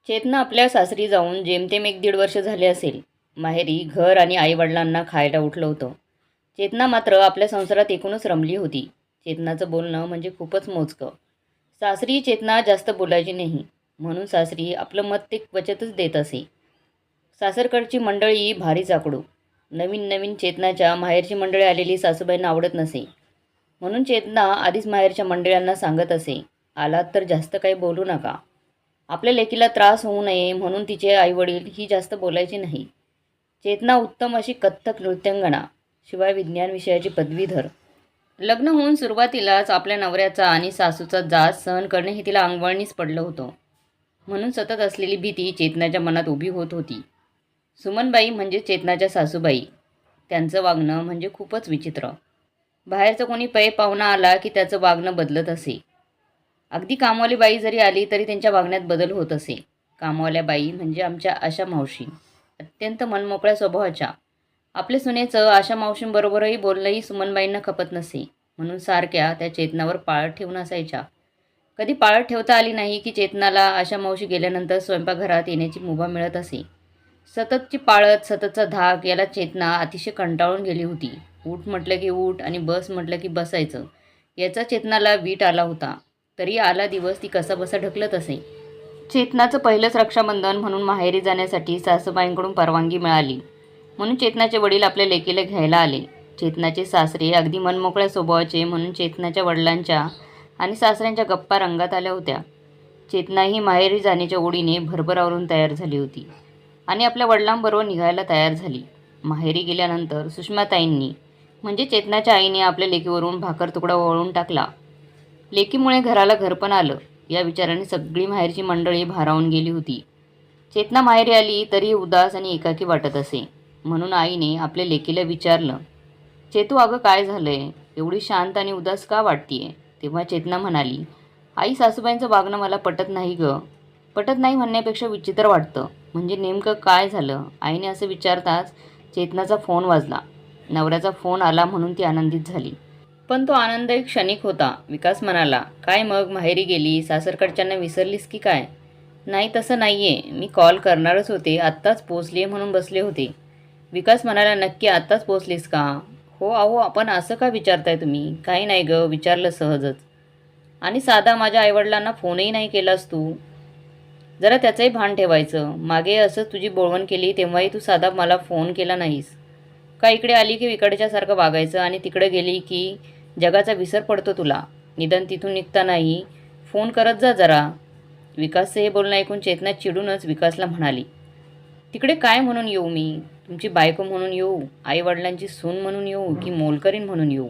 चेतना आपल्या सासरी जाऊन जेमतेम 1-1.5 वर्ष झाले असेल. माहेरी घर आणि आईवडिलांना खायला उठलं होतं. चेतना मात्र आपल्या संसारात एकूणच रमली होती. चेतनाचं बोलणं म्हणजे खूपच मोजकं. सासरी चेतना जास्त बोलायची नाही, म्हणून सासरी आपलं मत ते क्वचितच देत असे. सासरकडची मंडळी भारी चाकडू. नवीन नवीन चेतनाच्या माहेरची मंडळी आलेली सासूबाईंना आवडत नसे, म्हणून चेतना आधीच माहेरच्या मंडळींना सांगत असे, आलात तर जास्त काही बोलू नका. आपल्या लेकीला त्रास होऊ नये म्हणून तिचे आईवडील ही जास्त बोलायची नाही. चेतना उत्तम अशी कथ्थक नृत्यांगना, शिवाय विज्ञान विषयाची पदवीधर. लग्न होऊन सुरुवातीलाच आपल्या नवऱ्याचा आणि सासूचा जाच सहन करणे हे तिला अंगवळणीच पडलं होतं. म्हणून सतत असलेली भीती चेतनाच्या मनात उभी होत होती. सुमनबाई म्हणजे चेतनाच्या सासूबाई. त्यांचं वागणं म्हणजे खूपच विचित्र. बाहेरचं कोणी पै पाहुणा आला की त्याचं वागणं बदलत असे. अगदी कामवाली बाई जरी आली तरी त्यांच्या वागण्यात बदल होत असे. कामवाल्या बाई म्हणजे आमच्या आशा मावशी, अत्यंत मनमोकळ्या स्वभावाच्या. आपल्या सुनेचं आशा मावशींबरोबरही बोलणंही सुमनबाईंना खपत नसे, म्हणून सारख्या त्या चेतनावर पाळत ठेवून असायच्या. कधी पाळत ठेवता आली नाही की चेतनाला आशा मावशी गेल्यानंतर स्वयंपाकघरात येण्याची मुभा मिळत असे. सततची पाळत, सततचा धाक याला चेतना अतिशय कंटाळून गेली होती. उठ म्हटलं की उठ आणि बस म्हटलं की बसायचं, याचा चेतनाला वीट आला होता. तरी आला दिवस ती कसाबसा ढकलत असे. चेतनाचं पहिलंच रक्षाबंधन म्हणून माहेरी जाण्यासाठी सासूबाईंकडून परवानगी मिळाली, म्हणून चेतनाचे वडील आपल्या लेकीला घ्यायला आले. चेतनाचे सासरे अगदी मनमोकळ्या स्वभावाचे, म्हणून चेतनाच्या वडिलांच्या आणि सासऱ्यांच्या गप्पा रंगात आल्या होत्या. चेतनाही माहेरी जाण्याच्या ओढीने भरभरावरून तयार झाली होती आणि आपल्या वडिलांबरोबर निघायला तयार झाली. माहेरी गेल्यानंतर सुषमाताईंनी म्हणजे चेतनाच्या आईने आपल्या लेकीवरून भाकर तुकडा वळून टाकला. लेकीमुळे घराला घरपण आलं, या विचाराने सगळी माहेरची मंडळी भारावून गेली होती. चेतना माहेरी आली तरी उदास आणि एकाकी वाटत असे, म्हणून आईने आपल्या लेकीला विचारलं, चेतू अगं काय झालंय, एवढी शांत आणि उदास का वाटतीये? तेव्हा चेतना म्हणाली, आई सासूबाईंचं वागणं मला पटत नाही गं. पटत नाही म्हणण्यापेक्षा विचित्र वाटतं. म्हणजे नेमकं काय झालं? आईने असं विचारताच चेतनाचा फोन वाजला. नवऱ्याचा फोन आला म्हणून ती आनंदित झाली. पण तो आनंद एक क्षणिक होता. विकास म्हणाला, काय मग माहेरी गेली, सासरकडच्यांना विसरलीस की काय? नाही तसं नाहीये, मी कॉल करणारच होते, आत्ताच पोचले म्हणून बसले होते. विकास म्हणाला, नक्की आत्ताच पोचलीस का? हो अहो, आपण असं का विचारताय तुम्ही? काही नाही गं, विचारलं सहजच. आणि साधा माझ्या आईवडिलांना फोनही नाही केलास तू? जरा त्याचंही भान ठेवायचं. मागे असं तुझी बोळवण केली तेव्हाही तू साधा मला फोन केला नाहीस का? इकडे आली की इकडच्यासारखं वागायचं आणि तिकडे गेली की जगाचा विसर पडतो तुला. निदान तिथून निघतानाही फोन करत जा जरा. विकासचं हे बोलणं ऐकून चेतना चिडूनच विकासला म्हणाली, तिकडे काय म्हणून येऊ मी? तुमची बायको म्हणून येऊ, आईवडिलांची सून म्हणून येऊ की मोलकरीण म्हणून येऊ?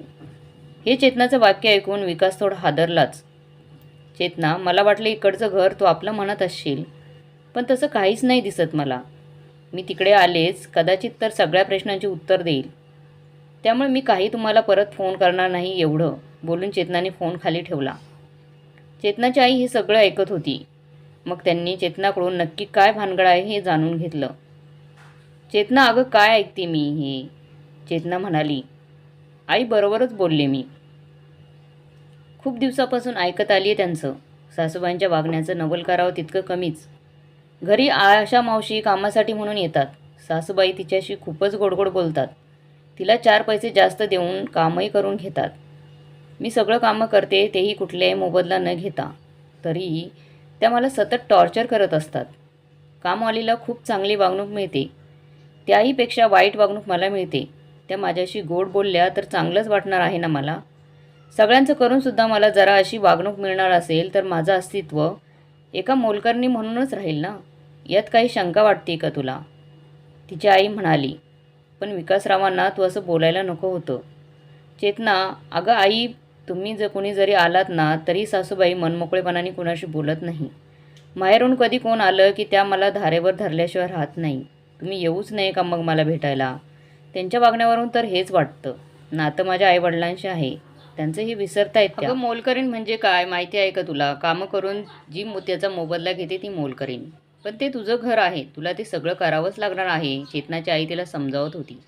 हे चेतनाचं वाक्य ऐकून विकास थोडा हादरलाच. चेतना, मला वाटलं इकडचं घर तू आपलं म्हणत असशील, पण तसं काहीच नाही दिसत मला. मी तिकडे आलेच कदाचित तर सगळ्या प्रश्नांची उत्तर देईल, त्यामुळे मी काही तुम्हाला परत फोन करणार नाही, एवढं बोलून चेतनाने फोन खाली ठेवला. चेतनाची आई हे सगळं ऐकत होती. मग त्यांनी चेतनाकडून नक्की काय भानगड आहे हे जाणून घेतलं. चेतना, अगं काय ऐकते मी हे? चेतना म्हणाली, आई बरोबरच बोलले मी. खूप दिवसापासून ऐकत आली आहे त्यांचं. सासूबाईंच्या वागण्याचं नवल करावं तितकं कमीच. घरी आशा मावशी कामासाठी म्हणून येतात. सासूबाई तिच्याशी खूपच गोडगोड बोलतात. तिला 4 पैसे जास्त देऊन कामही करून घेतात. मी सगळं कामं करते तेही कुठल्याही मोबदला न घेता. तरीही त्या मला सतत टॉर्चर करत असतात. कामवालीला खूप चांगली वागणूक मिळते, त्याहीपेक्षा वाईट वागणूक मला मिळते. त्या माझ्याशी गोड बोलल्या तर चांगलंच वाटणार आहे ना मला. सगळ्यांचं करूनसुद्धा मला जरा अशी वागणूक मिळणार असेल तर माझं अस्तित्व एका मोलकरणी म्हणूनच राहील ना. यात काही शंका वाटते का तुला? तिची आई म्हणाली, पण विकासरावांना तू असं बोलायला नको होतं. चेतना, अगं आई, तुम्ही कोणी जरी आलात ना तरी सासूबाई मनमोकळेपणाने कुणाशी बोलत नाही. माहेरून कधी कोण आलं की त्या मला धारेवर धरल्याशिवाय राहत नाही. तुम्ही येऊच नाही का मग मला भेटायला? त्यांच्या वागण्यावरून तर हेच वाटतं. नातं माझ्या आईवडिलांशी आहे, त्यांचं हे विसरतायत त्या. अगं मोलकरीण म्हणजे काय माहिती आहे का तुला? कामं करून जी त्याचा मोबदला घेते ती मोलकरीण. पण ते तुझं घर आहे, तुला ते सगळं करावंच लागणार आहे. चेतनाची आई तिला समजावत होती.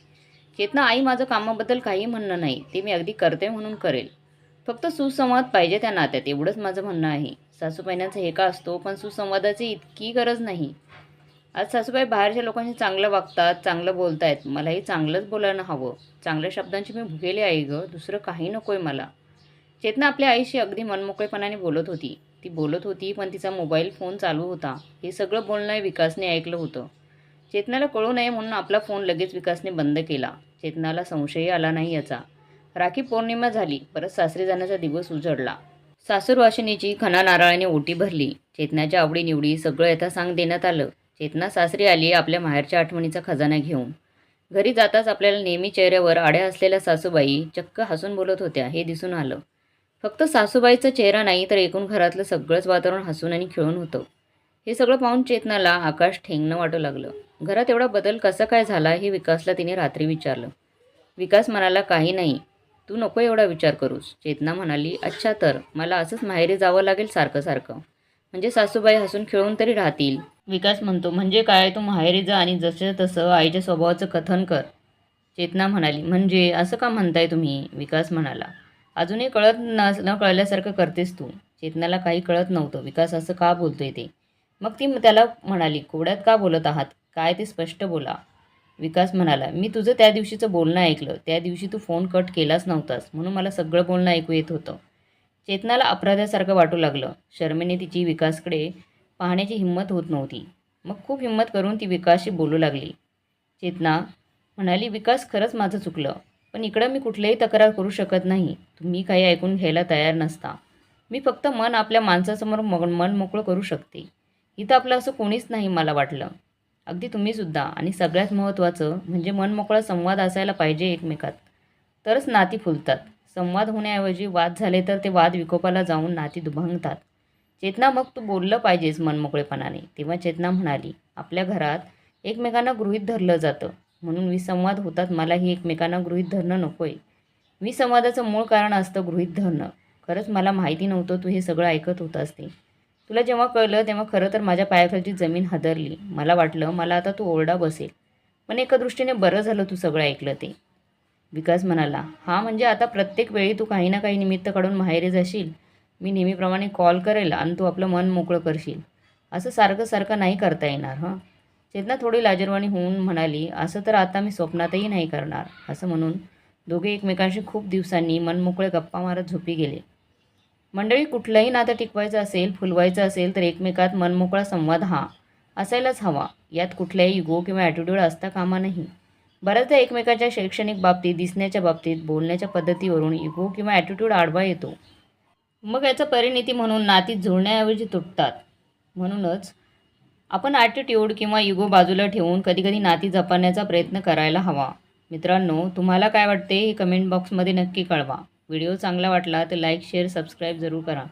चेतना, आई माझं कामाबद्दल काही म्हणणं नाही, ते मी अगदी करते म्हणून करेल. फक्त सुसंवाद पाहिजे त्या नात्यात, एवढंच माझं म्हणणं आहे. सासूबाईंचा हेका असतो, पण सुसंवादाची इतकी गरज नाही. आज सासूबाई बाहेरच्या लोकांशी चांगलं वागतात, चांगलं बोलतायत. मलाही चांगलंच बोलायला हवं. चांगल्या शब्दांची मी भुकेली आई गं, दुसरं काही नकोय मला. चेतना आपल्या आईशी अगदी मनमोकळेपणाने बोलत होती. ती बोलत होती, पण तिचा मोबाईल फोन चालू होता. हे सगळं बोलणं विकासने ऐकलं होतं. चेतनाला कळू नये म्हणून आपला फोन लगेच विकासने बंद केला. चेतनाला संशयही आला नाही याचा. राखी पौर्णिमा झाली. परत सासरी जाण्याचा दिवस उजडला. सासूरवाशिनीची खणा नारळाने ओटी भरली. चेतनाच्या आवडीनिवडी सगळं यथासांग देण्यात आलं. चेतना सासरी आली आपल्या माहेरच्या आठवणीचा खजाना घेऊन. घरी जाताच आपल्याला नेहमी चेहऱ्यावर आड्या असलेल्या सासूबाई चक्क हसून बोलत होत्या हे दिसून आलं. फक्त सासूबाईचा चेहरा नाही तर एकूण घरातलं सगळंच वातावरण हसून आणि खेळून होतं. हे सगळं पाहून चेतनाला आकाश ठेंगणं वाटू लागलं. घरात एवढा बदल कसा काय झाला हे विकासला तिने रात्री विचारलं. विकास म्हणाला, काही नाही, तू नको एवढा विचार करूस. चेतना म्हणाली, अच्छा, तर मला असंच माहेरी जावं लागेल सारखं सारखं, म्हणजे सासूबाई हसून खेळून तरी राहतील. विकास म्हणतो, म्हणजे काय, तू माहेरी जा आणि जसं तसं आईच्या स्वभावाचं कथन कर. चेतना म्हणाली, म्हणजे असं का म्हणताय तुम्ही. विकास म्हणाला, अजूनही कळत न कळल्यासारखं करतेस तू. चेतनाला काही कळत नव्हतं विकास असं का बोलतोय ते. मग ती त्याला म्हणाली, कोड्यात का बोलत आहात, काय ते स्पष्ट बोला. विकास म्हणाला, मी तुझं त्या दिवशीचं बोलणं ऐकलं. त्या दिवशी तू फोन कट केलाच नव्हतास म्हणून मला सगळं बोलणं ऐकू येत होतं. चेतनाला अपराध्यासारखं वाटू लागलं. शर्मेने तिची विकासकडे पाहण्याची हिंमत होत नव्हती. मग खूप हिंमत करून ती विकासशी बोलू लागली. चेतना म्हणाली, विकास, खरंच माझं चुकलं, पण इकडं मी कुठलीही तक्रार करू शकत नाही. तुम्ही काही ऐकून घ्यायला तयार नसता. मी फक्त आपल्या माणसासमोर मन मोकळं करू शकते. इथं आपलं असं कोणीच नाही मला वाटलं. अगदी तुम्हीसुद्धा. आणि सगळ्यात महत्त्वाचं म्हणजे मनमोकळा संवाद असायला पाहिजे एकमेकात. तरच नाती फुलतात. संवाद होण्याऐवजी वाद झाले तर ते वाद विकोपाला जाऊन नाती दुभंगतात. चेतना, मग तू बोललं पाहिजेस मनमोकळेपणाने. तेव्हा चेतना म्हणाली, आपल्या घरात एकमेकांना गृहीत धरलं जातं म्हणून विसंवाद होतात. मलाही एकमेकांना गृहीत धरणं नकोय. विसंवादाचं मूळ कारण असतं गृहीत धरणं. खरंच मला माहिती नव्हतं तू हे सगळं ऐकत होतास ते. तुला जेव्हा कळलं तेव्हा खरं तर माझ्या पायाखालची जमीन हादरली. मला वाटलं मला आता तू ओरडा बसेल, पण एका दृष्टीने बरं झालं तू सगळं ऐकलं ते. विकास म्हणाला, हां, म्हणजे आता प्रत्येक वेळी तू काही ना काही निमित्त काढून माहेरी जाशील. मी नेहमीप्रमाणे कॉल करेल आणि तू आपलं मन मोकळं करशील. असं सारखं सारखं नाही करता येणार. हां. चेतना थोडी लाजरवाणी होऊन म्हणाली, असं तर आता मी स्वप्नातही नाही करणार. असं म्हणून दोघे एकमेकांशी खूप दिवसांनी मनमोकळे गप्पा मारत झोपी गेले. मंडळी, कुठलंही नातं टिकवायचं असेल, फुलवायचं असेल तर एकमेकात मनमोकळा संवाद हा असायलाच हवा. यात कुठल्याही इगो किंवा ॲटिट्यूड असता कामा नाही. बऱ्याचदा एकमेकाच्या शैक्षणिक बाबतीत, दिसण्याच्या बाबतीत, बोलण्याच्या पद्धतीवरून इगो किंवा ॲटिट्यूड आडवा येतो. मग याचा परिणिती म्हणून नाती जुळण्याऐवजी तुटतात. म्हणूनच आपण ॲटिट्यूड किंवा इगो बाजूला ठेवून कधीकधी नाती जपण्याचा प्रयत्न करायला हवा. मित्रांनो, तुम्हाला काय वाटते हे कमेंट बॉक्समध्ये नक्की कळवा. व्हिडिओ चांगला वाटला तर लाईक, शेअर, सबस्क्राईब जरूर करा.